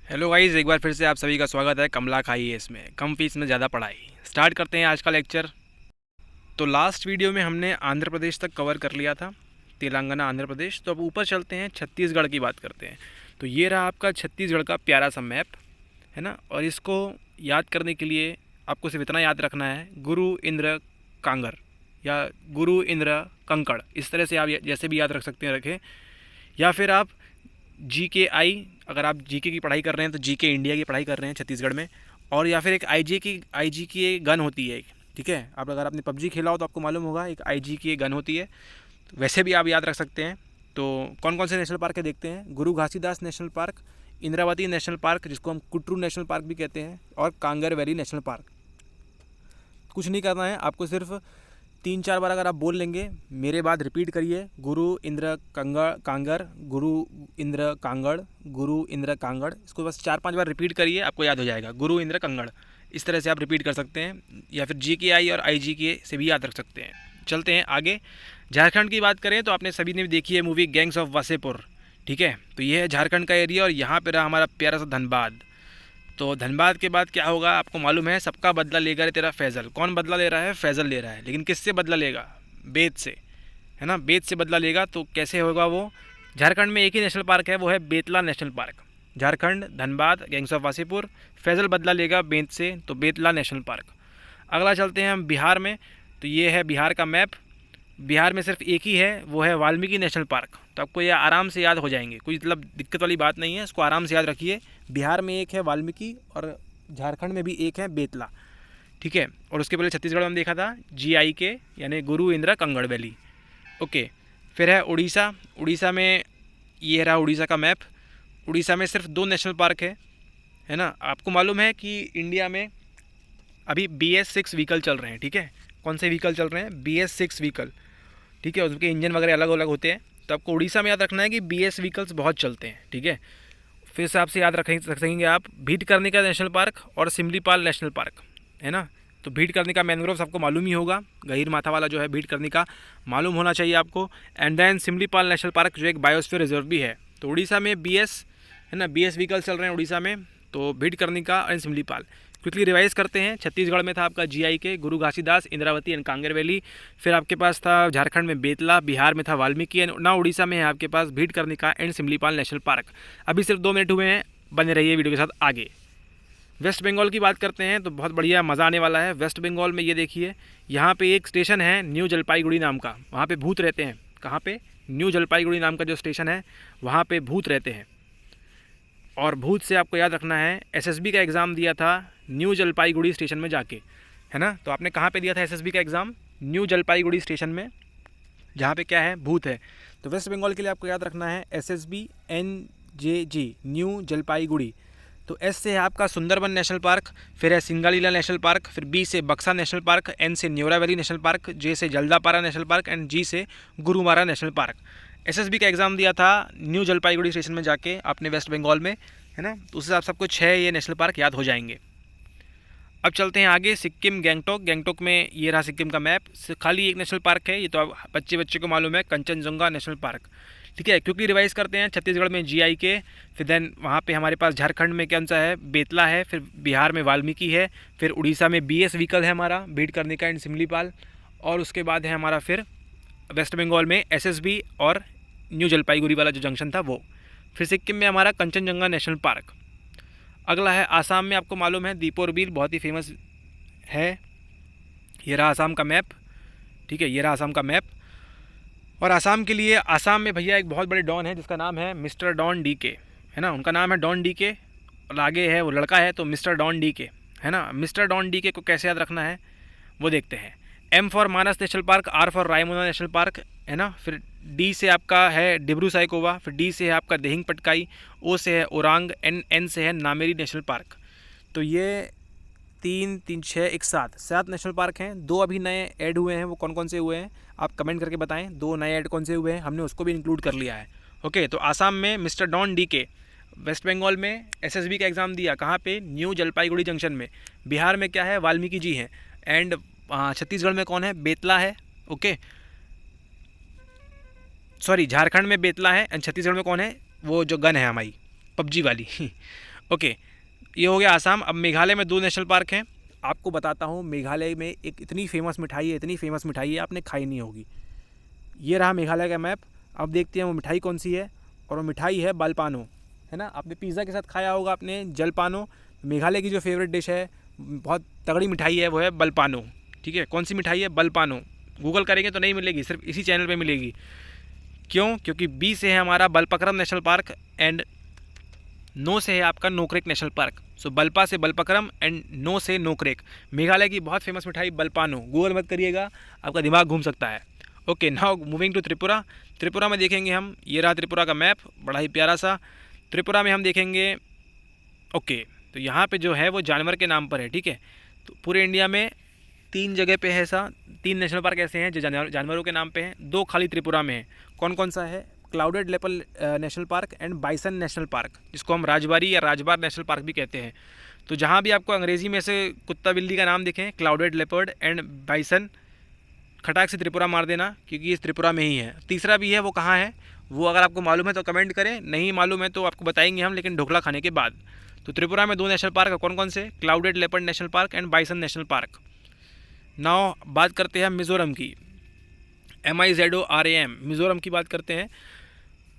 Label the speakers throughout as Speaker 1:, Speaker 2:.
Speaker 1: Hello guys, एक बार फिर से आप सभी का स्वागत है कमला IAS में। कम फीस में ज़्यादा पढ़ाई। स्टार्ट करते हैं आज का लेक्चर। तो लास्ट वीडियो में हमने आंध्र प्रदेश तक कवर कर लिया था, तेलंगाना आंध्र प्रदेश। तो अब ऊपर चलते हैं, छत्तीसगढ़ की बात करते हैं। तो ये रहा आपका छत्तीसगढ़ का प्यारा सा मैप, है ना। और इसको याद करने के लिए आपको सिर्फ इतना याद रखना है, गुरु इंद्र कांगर या गुरु इंद्र कंकड़, इस तरह से आप जैसे भी याद रख सकते हैं रखें। या फिर आप GKI, अगर आप GK की पढ़ाई कर रहे हैं तो GK इंडिया की पढ़ाई कर रहे हैं छत्तीसगढ़ में। और या फिर एक IG की गन होती है एक, ठीक है। आप अगर आपने PUBG खेला हो तो आपको मालूम होगा, एक IG की गन होती है। तो वैसे भी आप याद रख सकते हैं। तो कौन कौन से नेशनल पार्क है देखते हैं। गुरु Ghasidas national park, Indravati national park जिसको हम कुट्रू नेशनल पार्क भी कहते हैं, और कांगर वैली नेशनल पार्क। कुछ नहीं करना है आपको, सिर्फ 3-4 बार अगर आप बोल लेंगे मेरे बाद रिपीट करिए, गुरु इंद्र कांगर, गुरु इंद्र कांगड़, गुरु इंद्र कांगड़। इसको बस 4-5 बार रिपीट करिए, आपको याद हो जाएगा, गुरु इंद्र कांगड़। इस तरह से आप रिपीट कर सकते हैं, या फिर GKI और IGK से भी याद रख सकते हैं। चलते हैं आगे। झारखंड की बात करें तो आपने सभी ने भी देखी है मूवी गैंग्स ऑफ वासेपुर, ठीक है। तो ये है झारखंड का एरिया, और यहाँ पर रहा हमारा प्यारा सा धनबाद। तो धनबाद के बाद क्या होगा आपको मालूम है, सबका बदला लेगा रे तेरा फैज़ल। कौन बदला ले रहा है? फैज़ल ले रहा है। लेकिन किससे बदला लेगा? बेत से, है ना। बेत से बदला लेगा। तो कैसे होगा वो? झारखंड में एक ही नेशनल पार्क है, वो है बेतला नेशनल पार्क। झारखंड, धनबाद, गैंग्स ऑफ वासेपुर। फैज़ल बदला लेगा बेत से, तो बेतला नेशनल पार्क। अगला चलते हैं हम बिहार में। तो ये है बिहार का मैप। बिहार में सिर्फ एक ही है, वो है वाल्मीकि नेशनल पार्क। तो आपको ये आराम से याद हो जाएंगे, कोई मतलब दिक्कत वाली बात नहीं है, इसको आराम से याद रखिए। बिहार में एक है वाल्मीकि, और झारखंड में भी एक है बेतला, ठीक है। और उसके पहले छत्तीसगढ़ में देखा था GIK यानी गुरु इंद्रा कंगड़ वैली, ओके। फिर है उड़ीसा। उड़ीसा में ये रहा उड़ीसा का मैप। उड़ीसा में सिर्फ 2 नेशनल पार्क है ना। आपको मालूम है कि इंडिया में अभी BS6 व्हीकल चल रहे हैं, ठीक है। कौन से व्हीकल चल रहे हैं? BS6 व्हीकल, ठीक है। उसके इंजन वगैरह अलग अलग होते हैं। तो आपको उड़ीसा में याद रखना है कि BS व्हीकल्स बहुत चलते हैं, ठीक है। फिर से आपसे याद रख सकेंगे आप भीटकर्निका नेशनल पार्क और सिमलीपाल नेशनल पार्क, है ना। तो भीटकर्निका मैनग्रोव्स आपको मालूम ही होगा, गहीर माथा वाला जो है भीटकर्निका, मालूम होना चाहिए आपको। And then Similipal National Park जो एक बायोस्फीयर रिजर्व भी है। तो उड़ीसा में BS, है ना, BS व्हीकल चल रहे हैं उड़ीसा में। तो भीटकर्निका एंड सिमलीपाल। क्विकली रिवाइज करते हैं। छत्तीसगढ़ में था आपका GIK, Guru Ghasidas, Indravati and Kanger valley. फिर आपके पास था झारखंड में बेतला, बिहार में था वाल्मीकि, एंड ना उड़ीसा में है आपके पास भीटकर्निका एंड सिमलीपाल नेशनल पार्क। अभी सिर्फ 2 मिनट हुए हैं, बने रहिए वीडियो के साथ आगे। वेस्ट बंगाल की बात करते हैं तो बहुत बढ़िया मज़ा आने वाला है। वेस्ट बंगाल में ये देखिए, यहाँ पे एक स्टेशन है न्यू जलपाईगुड़ी नाम का, वहाँ पे भूत रहते हैं। कहाँ पे? न्यू जलपाईगुड़ी नाम का जो स्टेशन है, वहाँ पे भूत रहते हैं। और भूत से आपको याद रखना है, SSB का एग्ज़ाम दिया था न्यू जलपाईगुड़ी स्टेशन में जाके, है ना। तो आपने कहाँ पे दिया था SSB का एग्ज़ाम? न्यू जलपाईगुड़ी स्टेशन में, जहाँ पे क्या है? भूत है। तो वेस्ट बंगाल के लिए आपको याद रखना है SSB NJG, न्यू जलपाईगुड़ी। तो S से है आपका सुंदरबन नेशनल पार्क, फिर है सिंगालीला नेशनल पार्क, फिर B से बक्सा नेशनल पार्क, N से Neora valley national park, J से Jaldapara national Park, and G से गुरुमारा नेशनल पार्क। SSB का एग्ज़ाम दिया था न्यू जलपाईगुड़ी स्टेशन में जाके आपने, वेस्ट बंगाल में, है ना। तो उससे आप सबको 6 ये नेशनल पार्क याद हो जाएंगे। अब चलते हैं आगे, सिक्किम, गैंगटोक। गैंगटोक में ये रहा सिक्किम का मैप। खाली एक नेशनल पार्क है, ये तो आप बच्चे को मालूम है, कंचनजंगा नेशनल पार्क, ठीक है। क्योंकि रिवाइज करते हैं, छत्तीसगढ़ में GIK, फिर देन वहाँ पे हमारे पास झारखंड में कौन सा है? बेतला है। फिर बिहार में वाल्मीकि है। फिर उड़ीसा में BS व्हीकल है हमारा, भीटकर्निका एंड सिमलीपाल। और उसके बाद है हमारा फिर वेस्ट बंगाल में SSB और न्यू जलपाईगुड़ी वाला जो जंक्शन था वो। फिर सिक्किम में हमारा कंचनजंगा नेशनल पार्क। अगला है आसाम में, आपको मालूम है दीपोर बिल बहुत ही फेमस है। ये रहा आसाम का मैप, ठीक है। ये रहा आसाम का मैप। और आसाम के लिए, आसाम में भैया एक बहुत बड़े डॉन है जिसका नाम है मिस्टर डॉन DK, है ना। उनका नाम है डॉन DK, और आगे है वो लड़का है तो मिस्टर डॉन DK, है ना। मिस्टर डॉन DK को कैसे याद रखना है वो देखते हैं। M for Manas national park, R for Raimona national park, है ना। फिर D से आपका है डिब्रू साइकोवा, फिर D से है आपका देहिंग पटकाई, O से है ओरांग, N से है नामेरी नेशनल पार्क। तो ये 3, 3, 6, 1, 7 नेशनल पार्क हैं। 2 अभी नए ऐड हुए हैं, वो कौन कौन से हुए हैं आप कमेंट करके बताएं। 2 नए ऐड कौन से हुए हैं, हमने उसको भी इंक्लूड कर लिया है, ओके। तो आसाम में mister Don DK, West Bengal में SSB का एग्ज़ाम दिया कहाँ पे? न्यू जलपाईगुड़ी जंक्शन में। बिहार में क्या है? वाल्मीकि जी हैं। एंड छत्तीसगढ़ में कौन है? बेतला है, ओके। सॉरी, झारखंड में बेतला है, एंड छत्तीसगढ़ में कौन है? वो जो गन है हमारी PUBG वाली ओके, ये हो गया आसाम। अब मेघालय में 2 नेशनल पार्क हैं। आपको बताता हूँ, मेघालय में एक इतनी फेमस मिठाई है, इतनी फेमस मिठाई है, आपने खाई नहीं होगी। ये रहा मेघालय का मैप। अब देखते हैं वो मिठाई कौन सी है, और वो मिठाई है बलपानो, है ना। आपने पिज़्ज़ा के साथ खाया होगा आपने जलपानो। मेघालय की जो फेवरेट डिश है, बहुत तगड़ी मिठाई है, वो है बलपानो। ठीक है, कौन सी मिठाई है? बलपानो। गूगल करेंगे तो नहीं मिलेगी, सिर्फ इसी चैनल पे मिलेगी। क्यों? क्योंकि बी से है हमारा Balpakram national Park and no से है आपका नोक्रेक नेशनल पार्क। सो बल्पा से बलपक्रम एंड नो से नोक्रेक। मेघालय की बहुत फेमस मिठाई बलपानो। गूगल मत करिएगा, आपका दिमाग घूम सकता है। Okay, now moving to Tripura. Tripura में देखेंगे हम, ये रहा त्रिपुरा का मैप, बड़ा ही प्यारा सा। त्रिपुरा में हम देखेंगे, ओके, तो यहाँ पे जो है वो जानवर के नाम पर है। ठीक है, तो पूरे इंडिया में 3 जगह पे है ऐसा, 3 नेशनल पार्क ऐसे हैं जो जानवरों के नाम पे हैं। 2 खाली त्रिपुरा में है। कौन कौन सा है? Clouded leopard national Park and bison national park, जिसको हम राजबारी या राजबार नेशनल पार्क भी कहते हैं। तो जहाँ भी आपको अंग्रेज़ी में से कुत्ता बिल्ली का नाम दिखें, क्लाउडेड लेपर्ड एंड बाइसन, खटाक से त्रिपुरा मार देना, क्योंकि इस त्रिपुरा में ही है। तीसरा भी है, वो कहाँ है वो अगर आपको मालूम है तो कमेंट करें, नहीं मालूम है तो आपको बताएंगे हम, लेकिन ढोकला खाने के बाद। तो त्रिपुरा में 2 नेशनल पार्क है। कौन कौन से? Clouded leopard national Park and bison national park. Now बात करते हैं मिज़ोरम की। MIZORAM, मिज़ोरम की बात करते हैं।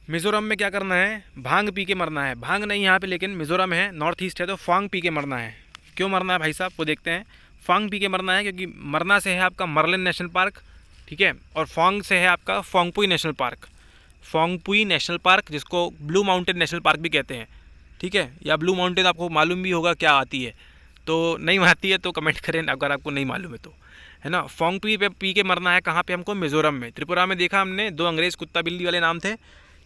Speaker 1: मिज़ोरम में क्या करना है? भांग पी के मरना है। भांग नहीं यहाँ पे, लेकिन मिज़ोरम है, नॉर्थ ईस्ट है, तो फांग पी के मरना है। क्यों मरना है भाई साहब, वो देखते हैं। फांग पी के मरना है क्योंकि मरना से है आपका मर्लिन नेशनल पार्क, ठीक है, और फोंग से है आपका Phawngpui National park. Phawngpui National park, जिसको ब्लू माउंटेन नेशनल पार्क भी कहते हैं, ठीक है, या ब्लू माउंटेन आपको मालूम भी होगा क्या आती है, तो नहीं आती है तो कमेंट करें अगर आपको नहीं मालूम है तो, है ना। फोंगपुई पे पी के मरना है। कहाँ पे? हमको मिज़ोरम में। त्रिपुरा में देखा हमने 2 अंग्रेज़ कुत्ता बिल्ली वाले नाम थे,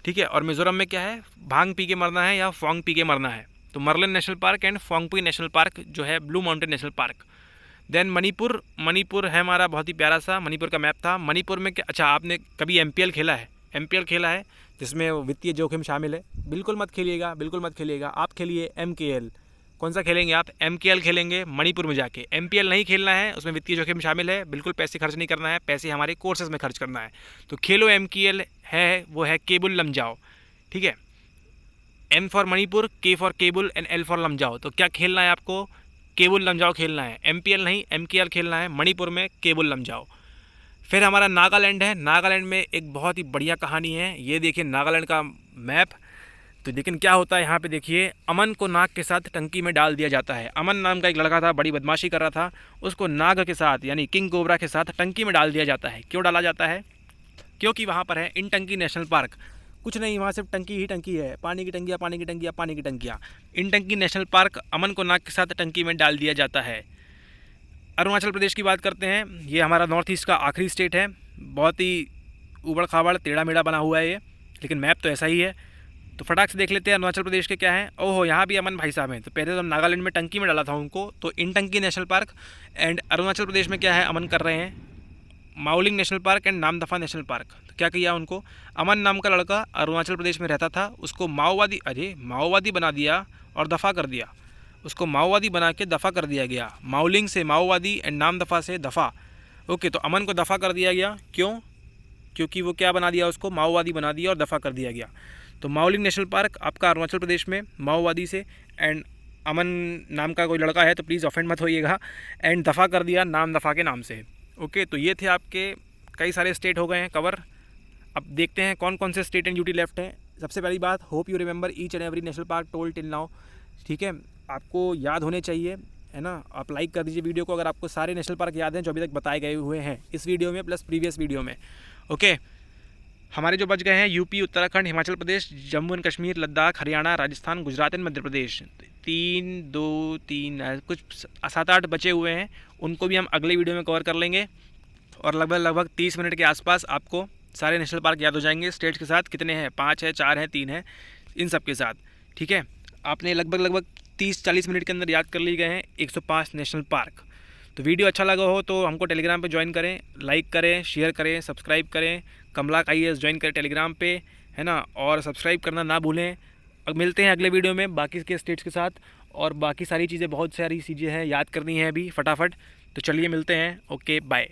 Speaker 1: ठीक है, और मिज़ोरम में क्या है? भांग पी के मरना है या फोंग पी के मरना है। तो Murlen National Park and Phawngpui National Park जो है Blue Mountain National Park. Then Manipur. Manipur है हमारा बहुत ही प्यारा सा, मणिपुर का मैप था। मणिपुर में क्या, अच्छा आपने कभी MPL खेला है? MPL खेला है, जिसमें वित्तीय जोखिम शामिल है। बिल्कुल मत खेलिएगा, बिल्कुल मत खेलिएगा। आप खेलिए MKL। कौन सा खेलेंगे आप? MKL खेलेंगे मणिपुर में जाके। MPL नहीं खेलना है, उसमें वित्तीय जोखिम शामिल है। बिल्कुल पैसे खर्च नहीं करना है, पैसे हमारे कोर्सेज में खर्च करना है। तो खेलो MKL है, वो है केबुल लमजाओ, ठीक है। M for Manipur, K for Keibul and L for Lamjao. तो क्या खेलना है आपको? केबुल लमजाओ खेलना है। MPL नहीं, MKL खेलना है। मणिपुर में केबुल लमजाओ। फिर हमारा नागालैंड है। नागालैंड में एक बहुत ही बढ़िया कहानी है। ये देखिए नागालैंड का मैप। तो लेकिन क्या होता है यहाँ पे, देखिए, अमन को नाग के साथ टंकी में डाल दिया जाता है। अमन नाम का एक लड़का था, बड़ी बदमाशी कर रहा था, उसको नाग के साथ यानी किंग कोबरा के साथ टंकी में डाल दिया जाता है। क्यों डाला जाता है? क्योंकि वहाँ पर है इनटंकी नेशनल पार्क। कुछ नहीं, वहाँ सिर्फ टंकी ही टंकी है, पानी की टंकियाँ, पानी की टंकियाँ, पानी की टंकियाँ। इनटंकी नेशनल पार्क, अमन को नाग के साथ टंकी में डाल दिया जाता है। अरुणाचल प्रदेश की बात करते हैं। ये हमारा नॉर्थ ईस्ट का आखिरी स्टेट है। बहुत ही उबड़ खाबड़ टेढ़ा मेढ़ा बना हुआ है ये, लेकिन मैप तो ऐसा ही है। तो फटाक से देख लेते हैं अरुणाचल प्रदेश के क्या है। ओहो, यहाँ भी अमन भाई साहब हैं। तो पहले तो हम नागालैंड में टंकी में डाला था उनको, तो इनटंकी national Park. And Arunachal Pradesh में क्या है, अमन कर रहे हैं Mouling national Park and Namdapha national park. तो क्या किया उनको? अमन नाम का लड़का अरुणाचल प्रदेश में रहता था, उसको माओवादी बना दिया और दफ़ा कर दिया। उसको माओवादी बना के दफ़ा कर दिया गया। माउलिंग से माओवादी एंड नामदफा से दफ़ा। ओके, तो अमन को दफ़ा कर दिया गया। क्यों? क्योंकि वो क्या बना दिया, उसको माओवादी बना दिया और दफ़ा कर दिया गया। तो माउलिंग नेशनल पार्क आपका अरुणाचल प्रदेश में माओवादी से, एंड अमन नाम का कोई लड़का है तो प्लीज़ ऑफेंड मत होइएगा, एंड दफ़ा कर दिया नाम दफ़ा के नाम से। ओके, तो ये थे आपके कई सारे स्टेट हो गए हैं कवर। अब देखते हैं कौन कौन से स्टेट एंड यूटी लेफ्ट हैं। सबसे पहली बात, hope you remember each and every national park told till now, ठीक है, आपको याद होने चाहिए, है ना। आप लाइक कर दीजिए वीडियो को अगर आपको सारे नेशनल पार्क याद हैं जो अभी तक बताए गए हुए हैं इस वीडियो में प्लस प्रीवियस वीडियो में। ओके, हमारे जो बच गए हैं UP, Uttarakhand, Himachal Pradesh, Jammu and Kashmir, Ladakh, Haryana, Rajasthan, Gujarat and Madhya Pradesh. 3 कुछ 7-8 बचे हुए हैं, उनको भी हम अगले वीडियो में कवर कर लेंगे। और लगभग 30 मिनट के आसपास आपको सारे नेशनल पार्क याद हो जाएंगे स्टेट्स के साथ। कितने हैं? 5 है, 4 हैं, 3 है, इन सब के साथ, ठीक है। आपने लगभग 30-40 मिनट के अंदर याद कर लिए गए हैं 105 नेशनल पार्क। तो वीडियो अच्छा लगा हो तो हमको टेलीग्राम पे ज्वाइन करें, लाइक करें, शेयर करें, सब्सक्राइब करें। कमला IAS ज्वाइन करें टेलीग्राम पे, है ना, और सब्सक्राइब करना ना भूलें। अब मिलते हैं अगले वीडियो में बाकी के स्टेट्स के साथ, और बाकी सारी चीज़ें, बहुत सारी चीज़ें हैं याद करनी है अभी फटाफट। तो चलिए मिलते हैं। Okay, bye.